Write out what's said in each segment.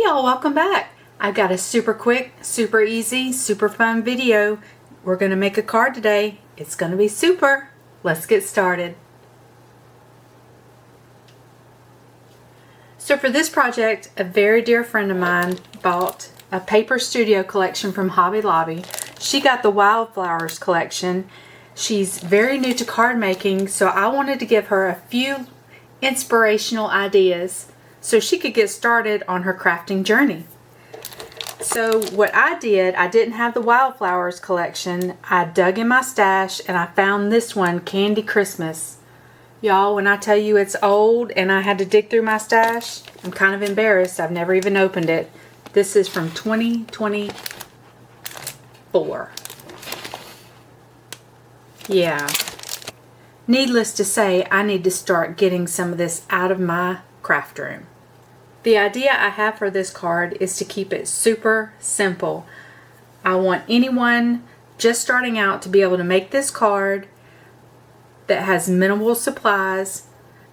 y'all, welcome back. I've got a super quick, super easy, super fun video. We're going to make a card today. It's going to be super. Let's get started. So for this project, a very dear friend of mine bought a paper studio collection from Hobby Lobby. She got the Wildflowers collection. She's very new to card making, so I wanted to give her a few inspirational ideas so she could get started on her crafting journey. So what I did, I didn't have the Wildflowers collection. I dug in my stash and I found this one, Candy Christmas. Y'all, when I tell you it's old and I had to dig through my stash, I'm kind of embarrassed. I've never even opened it. This is from 2024. Yeah. Needless to say, I need to start getting some of this out of my craft room. The idea I have for this card is to keep it super simple. I want anyone just starting out to be able to make this card that has minimal supplies.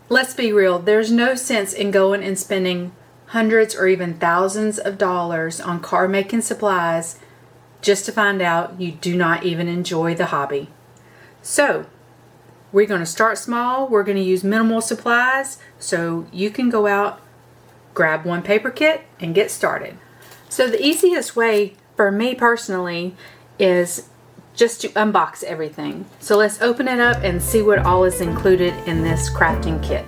Let's be real, there's no sense in going and spending hundreds or even thousands of dollars on card making supplies just to find out you do not even enjoy the hobby. So we're going to start small. We're going to use minimal supplies so you can go out, grab one paper kit and get started. So the easiest way for me personally is just to unbox everything. So let's open it up and see what all is included in this crafting kit.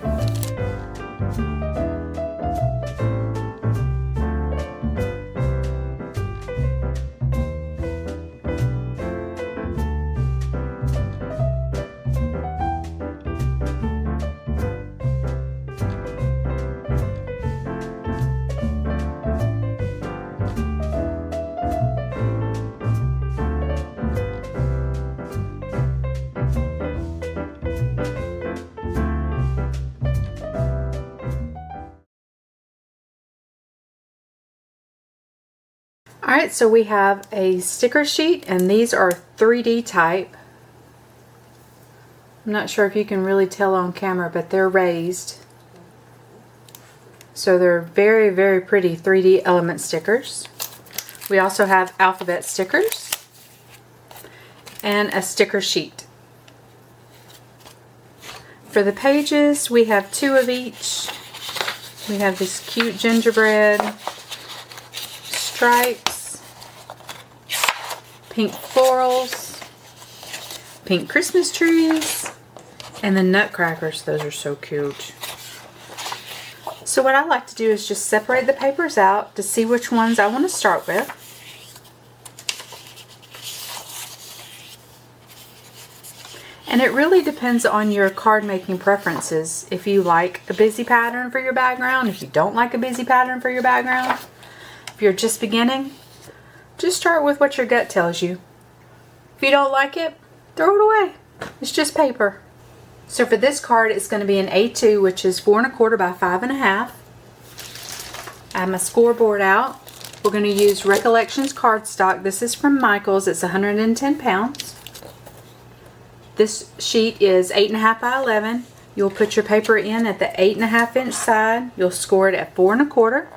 Alright, so we have a sticker sheet and these are 3D type. I'm not sure if you can really tell on camera, but they're raised. So they're very, very pretty 3D element stickers. We also have alphabet stickers and a sticker sheet. For the pages, we have 2 of each. We have this cute gingerbread, stripes, pink florals, pink Christmas trees, and the nutcrackers. Those are so cute. So what I like to do is just separate the papers out to see which ones I want to start with. And it really depends on your card making preferences. If you like a busy pattern for your background, if you don't like a busy pattern for your background, if you're just beginning, just start with what your gut tells you. If you don't like it, throw it away. It's just paper. So for this card, it's going to be an A2, which is 4 1/4 by 5 1/2. I have my scoreboard out. We're going to use Recollections cardstock. This is from Michael's. It's 110 pounds. This sheet is 8 1/2 by 11. You'll put your paper in at the 8 1/2 inch side. You'll score it at 4 1/4.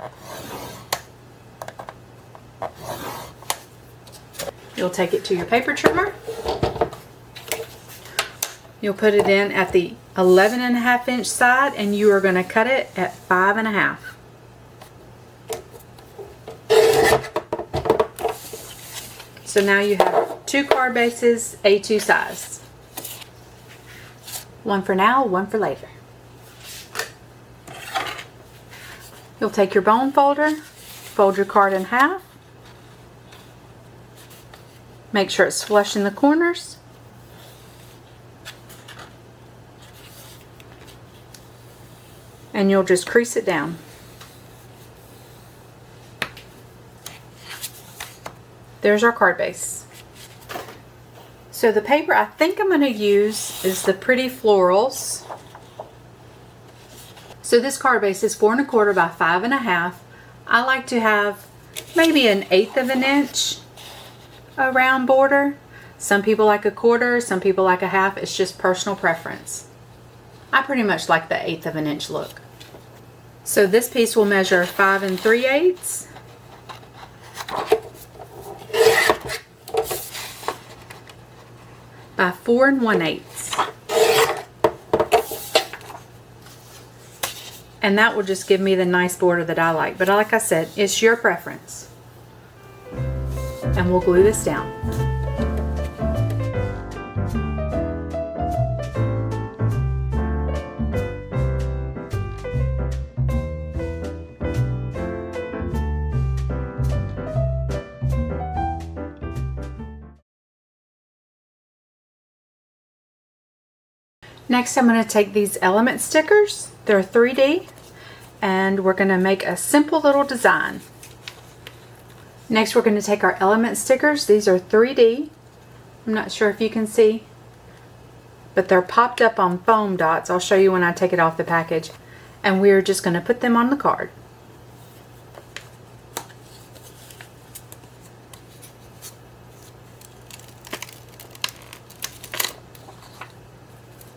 You'll take it to your paper trimmer. You'll put it in at the 11 1/2 inch side and you are going to cut it at 5 1/2. So now you have 2 card bases, A2 size. One for now, one for later. You'll take your bone folder, fold your card in half. Make sure it's flush in the corners. And you'll just crease it down. There's our card base. So the paper I think I'm going to use is the Pretty Florals. So this card base is 4 1/4 by 5 1/2. I like to have maybe an 1/8 of an inch around border. Some people like a 1/4, some people like a 1/2. It's just personal preference. I pretty much like the 1/8 of an inch look. So this piece will measure 5 3/8 by 4 1/8. And that will just give me the nice border that I like. But like I said, it's your preference. And we'll glue this down. Next, I'm going to take these element stickers. They're 3D, and we're going to make a simple little design. Next, we're going to take our element stickers. These are 3D. I'm not sure if you can see, but they're popped up on foam dots. I'll show you when I take it off the package. And we're just going to put them on the card.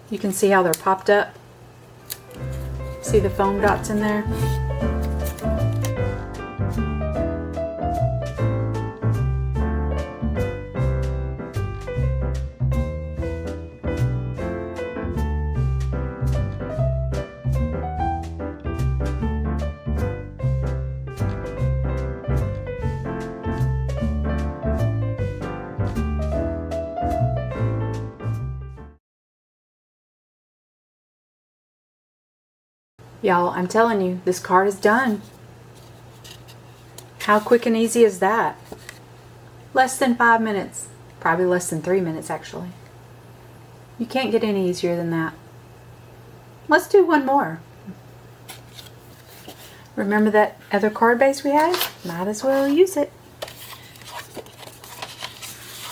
You can see how they're popped up. See the foam dots in there? Y'all, I'm telling you, this card is done. How quick and easy is that? Less than 5 minutes. Probably less than 3 minutes, actually. You can't get any easier than that. Let's do one more. Remember that other card base we had? Might as well use it.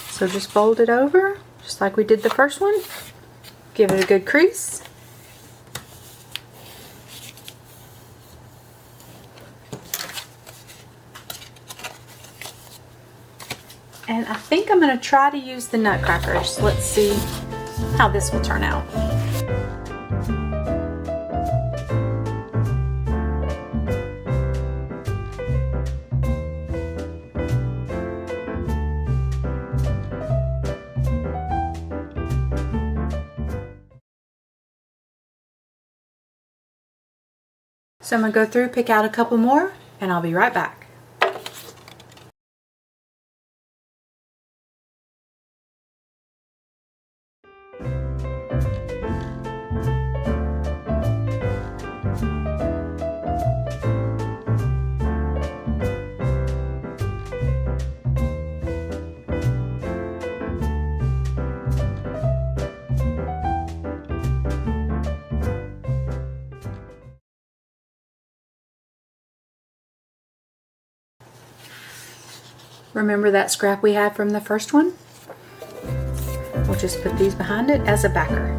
So just fold it over, just like we did the first one. Give it a good crease. And I think I'm going to try to use the nutcrackers. Let's see how this will turn out. So I'm going to go through, pick out a couple more, and I'll be right back. Remember that scrap we had from the first one? We'll just put these behind it as a backer.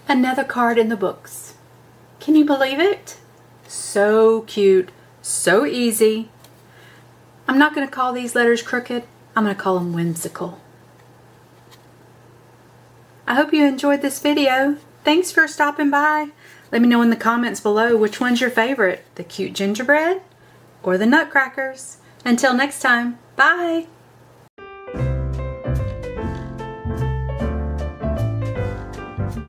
Another card in the books. Can you believe it? So cute, so easy. I'm not going to call these letters crooked. I'm going to call them whimsical. I hope you enjoyed this video. Thanks for stopping by. Let me know in the comments below which one's your favorite, the cute gingerbread or the nutcrackers. Until next time, bye.